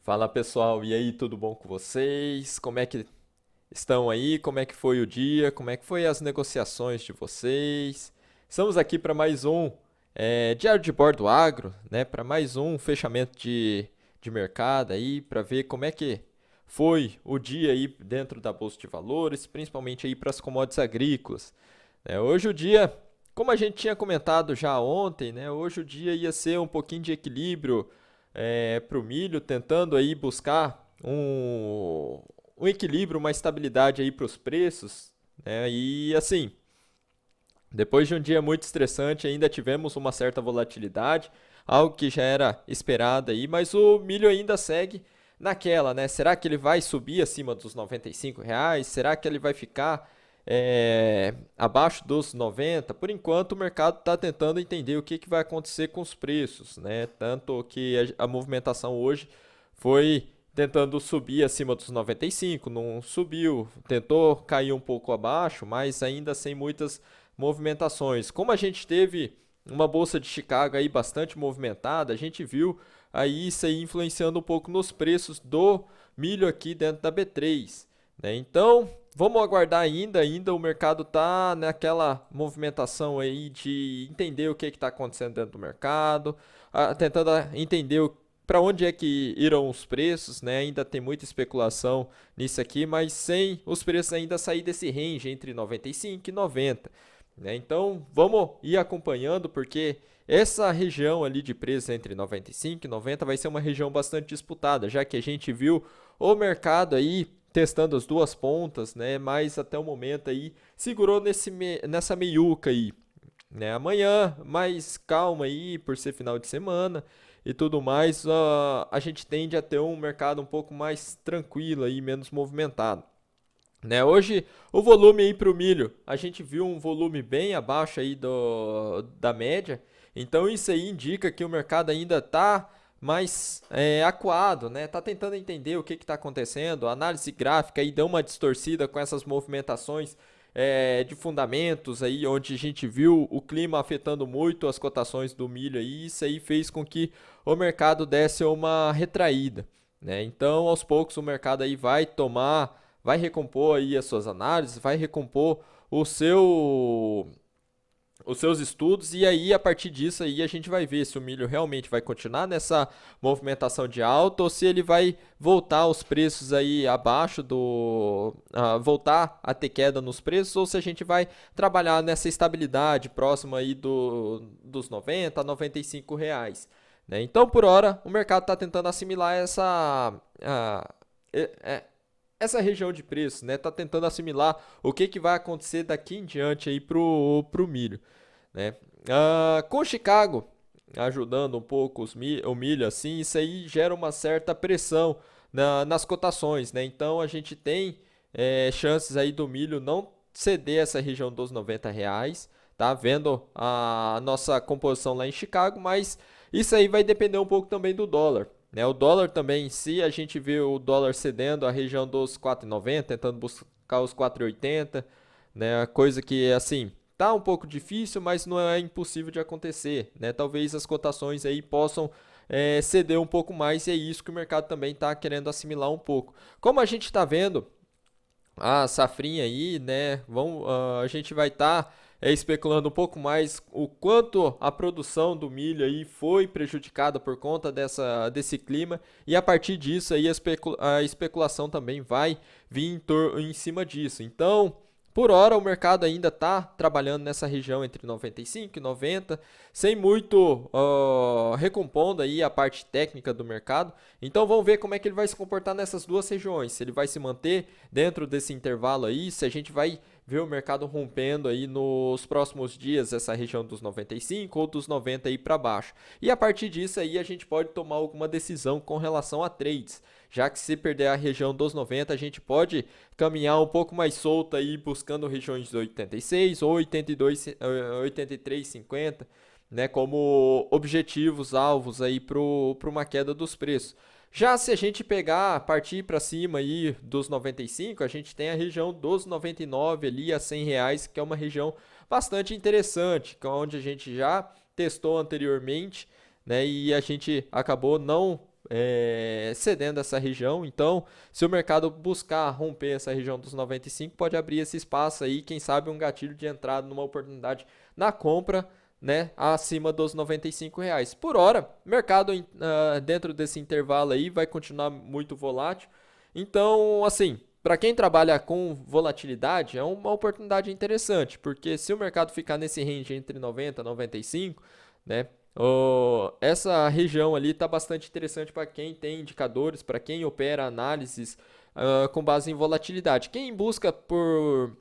Fala pessoal, e aí, tudo bom com vocês? Como é que estão aí? Como é que foi o dia? Como é que foi as negociações de vocês? Estamos aqui para mais um Diário de Bordo Agro, né? Para mais um fechamento de mercado aí, para ver como é que foi o dia aí dentro da Bolsa de Valores, principalmente aí para as commodities agrícolas. Hoje o dia, como a gente tinha comentado já ontem, né? Hoje o dia ia ser um pouquinho de equilíbrio para o milho, tentando aí buscar um equilíbrio, uma estabilidade aí para os preços, né? E assim, depois de um dia muito estressante, ainda tivemos uma certa volatilidade, algo que já era esperado aí, mas o milho ainda segue naquela, né? Será que ele vai subir acima dos R$ 95? Será que ele vai ficar abaixo dos 90? Por enquanto, o mercado está tentando entender o que vai acontecer com os preços, né? Tanto que a movimentação hoje foi tentando subir acima dos 95, não subiu, tentou cair um pouco abaixo, mas ainda sem muitas movimentações. Como a gente teve uma bolsa de Chicago aí bastante movimentada, a gente viu aí isso aí influenciando um pouco nos preços do milho aqui dentro da B3, né? Então, vamos aguardar ainda o mercado tá naquela movimentação aí de entender o que está acontecendo dentro do mercado, tentando entender para onde é que irão os preços, né? Ainda tem muita especulação nisso aqui, mas sem os preços ainda sair desse range entre 95 e 90, né? Então, vamos ir acompanhando porque essa região ali de preços entre 95 e 90 vai ser uma região bastante disputada, já que a gente viu o mercado aí testando as duas pontas, né? Mas até o momento aí segurou nessa meiuca aí, né? Amanhã, mais calma aí, por ser final de semana e tudo mais, a gente tende a ter um mercado um pouco mais tranquilo aí, menos movimentado, né? Hoje, o volume aí para o milho, a gente viu um volume bem abaixo aí da média, então isso aí indica que o mercado ainda está mais acuado, né? Tá tentando entender o que está acontecendo. A análise gráfica aí deu uma distorcida com essas movimentações de fundamentos aí, onde a gente viu o clima afetando muito as cotações do milho aí, isso aí fez com que o mercado desse uma retraída, né? Então, aos poucos o mercado aí vai recompor aí as suas análises, vai recompor o seu os seus estudos e aí a partir disso aí a gente vai ver se o milho realmente vai continuar nessa movimentação de alta ou se ele vai voltar aos preços aí abaixo voltar a ter queda nos preços ou se a gente vai trabalhar nessa estabilidade próxima aí dos 90 a R$ 95, né? Então por hora o mercado está tentando assimilar a, essa região de preço, né? Tá tentando assimilar o que vai acontecer daqui em diante aí pro milho, né? Com Chicago ajudando um pouco o milho, assim, isso aí gera uma certa pressão nas cotações, né? Então a gente tem chances aí do milho não ceder essa região dos R$ 90, tá? Vendo a nossa composição lá em Chicago, mas isso aí vai depender um pouco também do dólar, né? O dólar também, se a gente vê o dólar cedendo a região dos 4,90, tentando buscar os 4,80, né? Coisa que, assim, tá um pouco difícil, mas não é impossível de acontecer, né? Talvez as cotações aí possam ceder um pouco mais e é isso que o mercado também está querendo assimilar um pouco. Como a gente está vendo a safrinha aí, né? A gente vai estar especulando um pouco mais o quanto a produção do milho aí foi prejudicada por conta desse clima e a partir disso aí a especulação também vai vir em cima disso. Então, por hora, o mercado ainda está trabalhando nessa região entre 95 e 90, sem muito recompondo aí a parte técnica do mercado. Então vamos ver como é que ele vai se comportar nessas duas regiões. Se ele vai se manter dentro desse intervalo aí, se a gente vai ver o mercado rompendo aí nos próximos dias essa região dos 95 ou dos 90 aí para baixo. E a partir disso aí a gente pode tomar alguma decisão com relação a trades, já que se perder a região dos 90, a gente pode caminhar um pouco mais solto aí buscando regiões de 86 ou 82, 83,50, né, como objetivos, alvos aí para uma queda dos preços. Já se a gente pegar, partir para cima aí dos 95, a gente tem a região dos 99 ali a R$ 100, que é uma região bastante interessante, onde a gente já testou anteriormente, né, e a gente acabou não cedendo essa região. Então, se o mercado buscar romper essa região dos 95, pode abrir esse espaço aí, quem sabe um gatilho de entrada numa oportunidade na compra, né, acima dos R$ 95. Por hora, mercado dentro desse intervalo aí vai continuar muito volátil. Então, assim, para quem trabalha com volatilidade, é uma oportunidade interessante, porque se o mercado ficar nesse range entre 90 e 95, né, essa região ali está bastante interessante para quem tem indicadores, para quem opera análises com base em volatilidade. Quem busca por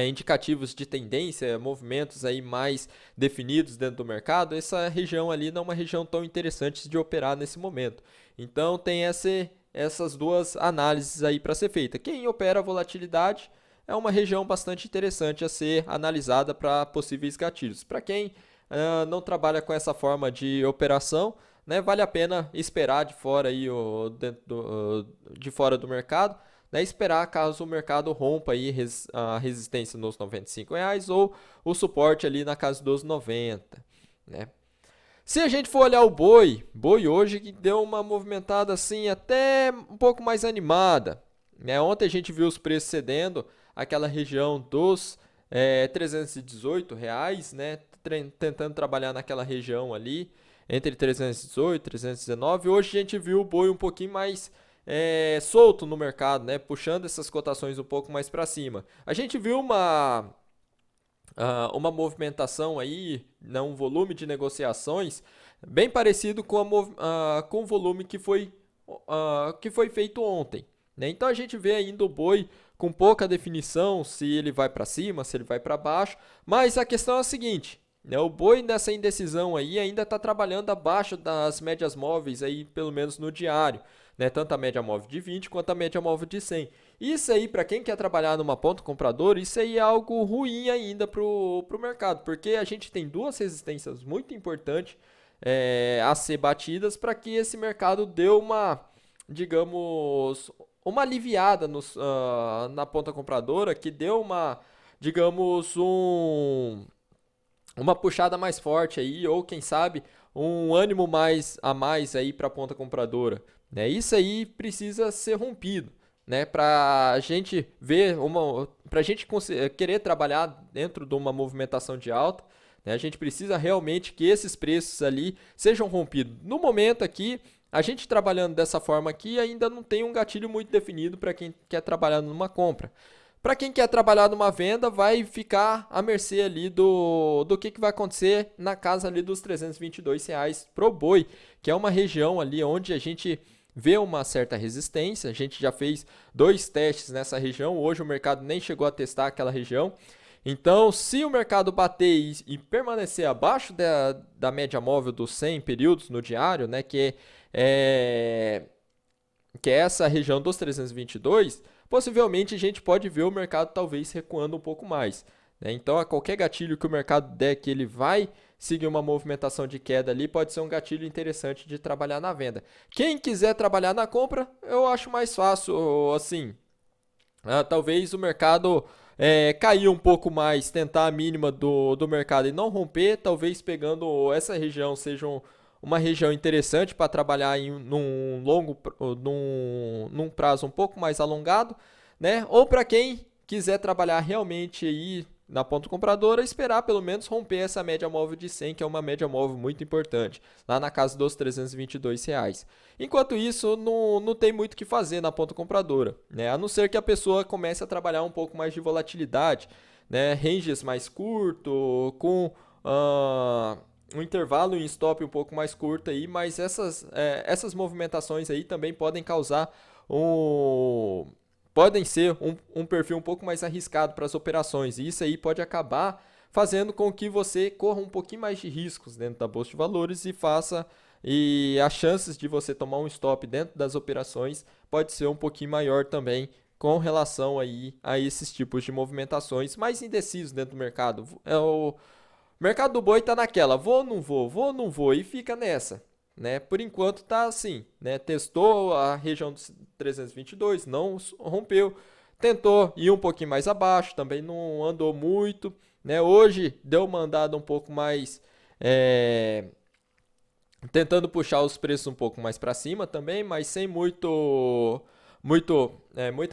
indicativos de tendência, movimentos aí mais definidos dentro do mercado, essa região ali não é uma região tão interessante de operar nesse momento. Então tem essas duas análises aí para ser feita. Quem opera volatilidade é uma região bastante interessante a ser analisada para possíveis gatilhos. Para quem não trabalha com essa forma de operação, né, vale a pena esperar de fora aí, de fora do mercado, né, esperar caso o mercado rompa aí a resistência nos R$ 95 ou o suporte ali na casa dos 90, né? Se a gente for olhar o boi hoje que deu uma movimentada assim até um pouco mais animada, né? Ontem a gente viu os preços cedendo aquela região dos R$ 318, né? Tentando trabalhar naquela região ali entre 318 e 319. Hoje a gente viu o boi um pouquinho mais solto no mercado, né? Puxando essas cotações um pouco mais para cima. A gente viu uma movimentação aí, né, um volume de negociações bem parecido com o volume que foi feito ontem, né? Então a gente vê ainda o boi com pouca definição se ele vai para cima, se ele vai para baixo, mas a questão é a seguinte, né, o boi nessa indecisão aí ainda está trabalhando abaixo das médias móveis aí, pelo menos no diário, né, tanto a média móvel de 20 quanto a média móvel de 100. Isso aí, para quem quer trabalhar numa ponta compradora, isso aí é algo ruim ainda para o mercado, porque a gente tem duas resistências muito importantes a ser batidas para que esse mercado dê digamos, uma aliviada na ponta compradora, que deu digamos, uma puxada mais forte aí, ou quem sabe um ânimo a mais aí para a ponta compradora, né? Isso aí precisa ser rompido, né? Para a gente para a gente querer trabalhar dentro de uma movimentação de alta, né? A gente precisa realmente que esses preços ali sejam rompidos. No momento aqui, a gente trabalhando dessa forma aqui ainda não tem um gatilho muito definido para quem quer trabalhar numa compra. Para quem quer trabalhar numa venda, vai ficar à mercê ali do que vai acontecer na casa ali dos R$ 322 pro boi, que é uma região ali onde a gente vê uma certa resistência. A gente já fez 2 testes nessa região, hoje o mercado nem chegou a testar aquela região. Então, se o mercado bater e permanecer abaixo da média móvel dos 100 períodos no diário, né, que é essa região dos 322, possivelmente a gente pode ver o mercado talvez recuando um pouco mais, né? Então, a qualquer gatilho que o mercado der que ele vai seguir uma movimentação de queda ali, pode ser um gatilho interessante de trabalhar na venda. Quem quiser trabalhar na compra, eu acho mais fácil, assim, talvez o mercado cair um pouco mais, tentar a mínima do mercado e não romper, talvez pegando essa região seja uma região interessante para trabalhar num prazo um pouco mais alongado, né? Ou para quem quiser trabalhar realmente aí na ponta compradora, esperar pelo menos romper essa média móvel de 100, que é uma média móvel muito importante, lá na casa dos R$ 322. Enquanto isso, não tem muito o que fazer na ponta compradora, né? A não ser que a pessoa comece a trabalhar um pouco mais de volatilidade, né? Ranges mais curto, com um intervalo em stop um pouco mais curto aí, mas essas movimentações aí também podem causar podem ser um perfil um pouco mais arriscado para as operações, e isso aí pode acabar fazendo com que você corra um pouquinho mais de riscos dentro da bolsa de valores e as chances de você tomar um stop dentro das operações pode ser um pouquinho maior também com relação aí a esses tipos de movimentações mais indecisos dentro do mercado. O mercado do boi está naquela, vou ou não vou, e fica nessa, né? Por enquanto está assim, né? Testou a região dos 322, não rompeu, tentou ir um pouquinho mais abaixo, também não andou muito, né? Hoje deu uma andada um pouco mais tentando puxar os preços um pouco mais para cima também, mas sem muita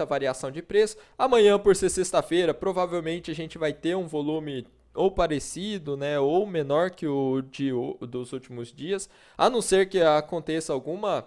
variação de preço. Amanhã, por ser sexta-feira, provavelmente a gente vai ter um volume ou parecido, né, ou menor que dos últimos dias, a não ser que aconteça alguma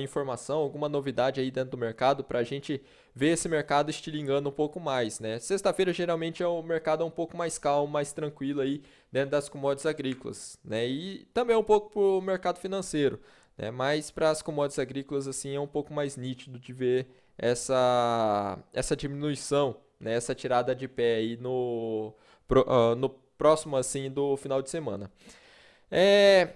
informação, alguma novidade aí dentro do mercado para a gente ver esse mercado estilingando um pouco mais, né? Sexta-feira geralmente é o mercado um pouco mais calmo, mais tranquilo aí dentro das commodities agrícolas, né? E também um pouco para o mercado financeiro, né? Mas para as commodities agrícolas assim é um pouco mais nítido de ver essa diminuição, né? Essa tirada de pé aí no próximo assim do final de semana. É,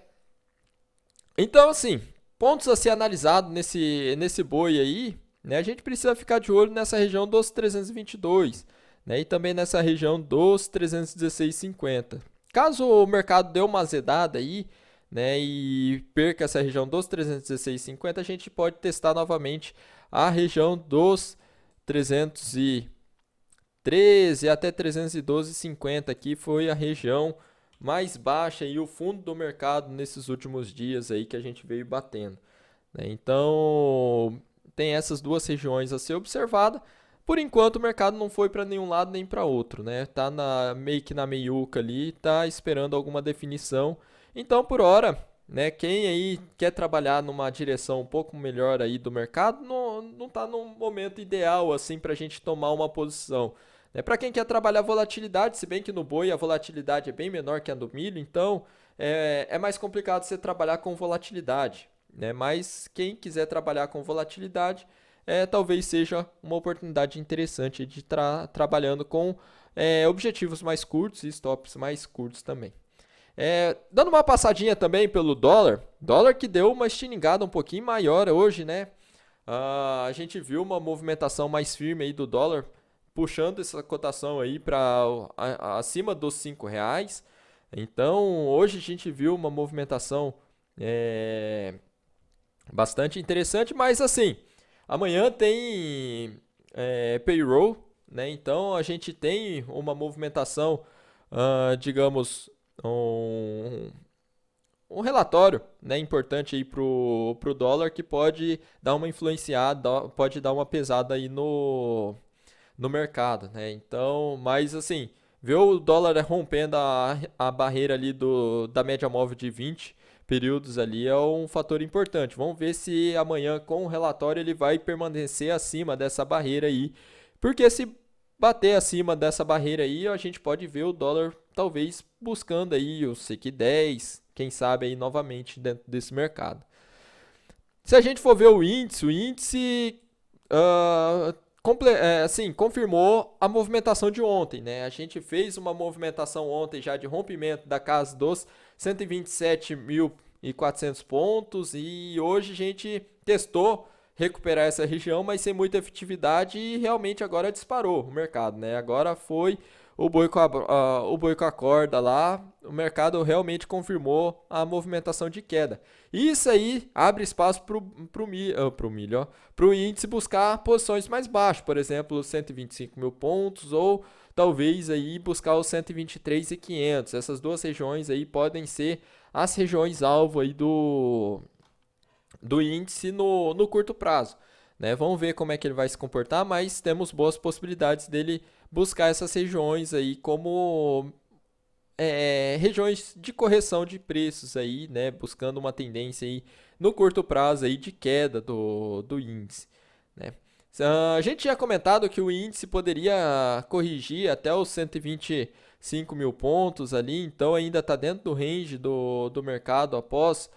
então assim, pontos a ser analisado nesse boi aí, né? A gente precisa ficar de olho nessa região dos 322, né? E também nessa região dos 316,50. Caso o mercado dê uma azedada aí, né, e perca essa região dos 316,50, a gente pode testar novamente a região dos 313 até 312,50, que foi a região mais baixa e o fundo do mercado nesses últimos dias aí que a gente veio batendo, né? Então, tem essas duas regiões a ser observada. Por enquanto, o mercado não foi para nenhum lado nem para outro, né? Tá meio que na meiuca ali, tá esperando alguma definição. Então, por hora, né, quem aí quer trabalhar numa direção um pouco melhor aí do mercado, não tá num momento ideal assim para a gente tomar uma posição. Né? Para quem quer trabalhar volatilidade, se bem que no boi a volatilidade é bem menor que a do milho, então é mais complicado você trabalhar com volatilidade, né? Mas quem quiser trabalhar com volatilidade, talvez seja uma oportunidade interessante de estar trabalhando com objetivos mais curtos e stops mais curtos também. Dando uma passadinha também pelo dólar que deu uma estilingada um pouquinho maior hoje, né? A gente viu uma movimentação mais firme aí do dólar, puxando essa cotação aí para acima dos R$ 5. Então, hoje a gente viu uma movimentação é, bastante interessante, mas assim, amanhã tem payroll, né? Então a gente tem uma movimentação, digamos, um, um relatório, né, importante aí pro dólar que pode dar uma influenciada, pode dar uma pesada aí no mercado, né? Então, mas assim, ver o dólar rompendo a barreira ali da média móvel de 20 períodos ali é um fator importante. Vamos ver se amanhã com o relatório ele vai permanecer acima dessa barreira aí, porque se bater acima dessa barreira aí, a gente pode ver o dólar talvez buscando aí o SEC 10, quem sabe aí novamente dentro desse mercado. Se a gente for ver o índice ah, assim, confirmou a movimentação de ontem, né? A gente fez uma movimentação ontem já de rompimento da casa dos 127.400 pontos e hoje a gente testou recuperar essa região, mas sem muita efetividade e realmente agora disparou o mercado, né? Agora foi o boi com a corda lá, o mercado realmente confirmou a movimentação de queda. Isso aí abre espaço para o índice buscar posições mais baixas, por exemplo, 125 mil pontos ou talvez aí buscar os 123.500. Essas duas regiões aí podem ser as regiões alvo aí do índice no curto prazo. Né? Vamos ver como é que ele vai se comportar, mas temos boas possibilidades dele buscar essas regiões aí como regiões de correção de preços aí, né? Buscando uma tendência aí no curto prazo aí de queda do índice, né? A gente tinha comentado que o índice poderia corrigir até os 125 mil pontos ali, então ainda está dentro do range do mercado após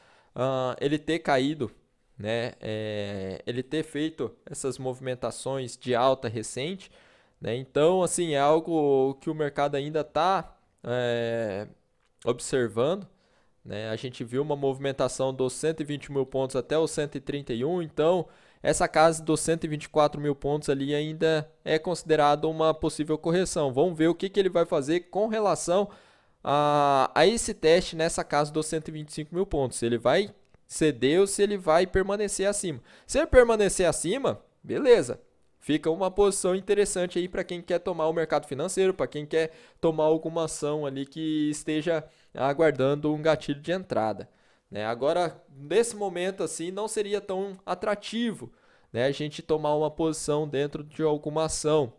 ele ter caído, né? Ele ter feito essas movimentações de alta recente, né? Então, assim, é algo que o mercado ainda está observando, né? A gente viu uma movimentação dos 120 mil pontos até os 131, então essa casa dos 124 mil pontos ali ainda é considerado uma possível correção. Vamos ver o que ele vai fazer com relação a esse teste nessa casa dos 125 mil pontos. Se ele vai ceder ou se ele vai permanecer acima. Se ele permanecer acima, beleza. Fica uma posição interessante aí para quem quer tomar o mercado financeiro, para quem quer tomar alguma ação ali que esteja aguardando um gatilho de entrada. né? Agora, nesse momento assim, não seria tão atrativo, né, a gente tomar uma posição dentro de alguma ação,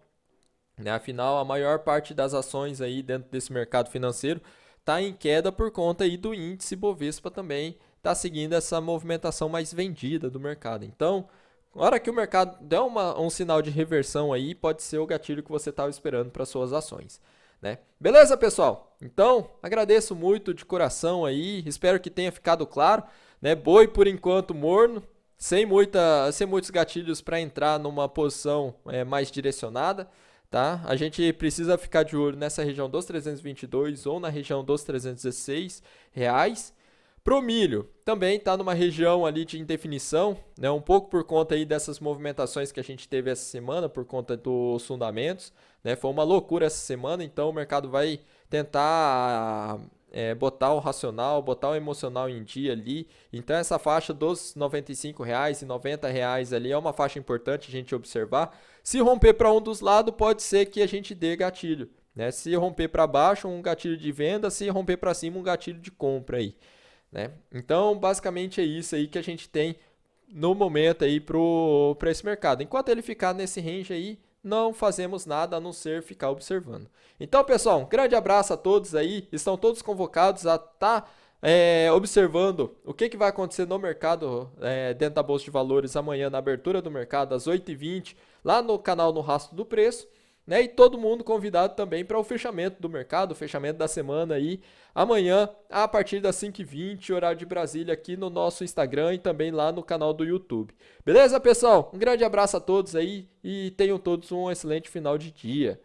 né? Afinal, a maior parte das ações aí dentro desse mercado financeiro está em queda por conta aí do índice Bovespa também está seguindo essa movimentação mais vendida do mercado. Então, na hora que o mercado der um sinal de reversão aí, pode ser o gatilho que você estava esperando para suas ações, né? Beleza, pessoal? Então, agradeço muito de coração aí, espero que tenha ficado claro, né? Boi por enquanto morno, sem muitos gatilhos para entrar numa posição mais direcionada, tá? A gente precisa ficar de olho nessa região dos 322 ou na região dos 316 reais. Pro milho, também está numa região ali de indefinição, né? Um pouco por conta aí dessas movimentações que a gente teve essa semana, por conta dos fundamentos, né? Foi uma loucura essa semana, então o mercado vai tentar botar o racional, botar o emocional em dia ali. Então essa faixa dos R$ 95,00 e R$ 90,00 ali é uma faixa importante a gente observar. Se romper para um dos lados, pode ser que a gente dê gatilho, né? Se romper para baixo, um gatilho de venda, se romper para cima, um gatilho de compra aí, né? Então, basicamente é isso aí que a gente tem no momento aí para esse mercado. Enquanto ele ficar nesse range aí, não fazemos nada a não ser ficar observando. Então, pessoal, um grande abraço a todos aí. Estão todos convocados a estar observando o que vai acontecer no mercado dentro da Bolsa de Valores amanhã na abertura do mercado às 8h20, lá no canal No Rastro do Preço. Né? E todo mundo convidado também para o fechamento do mercado, o fechamento da semana aí, amanhã, a partir das 5h20, horário de Brasília, aqui no nosso Instagram e também lá no canal do YouTube. Beleza, pessoal? Um grande abraço a todos aí e tenham todos um excelente final de dia.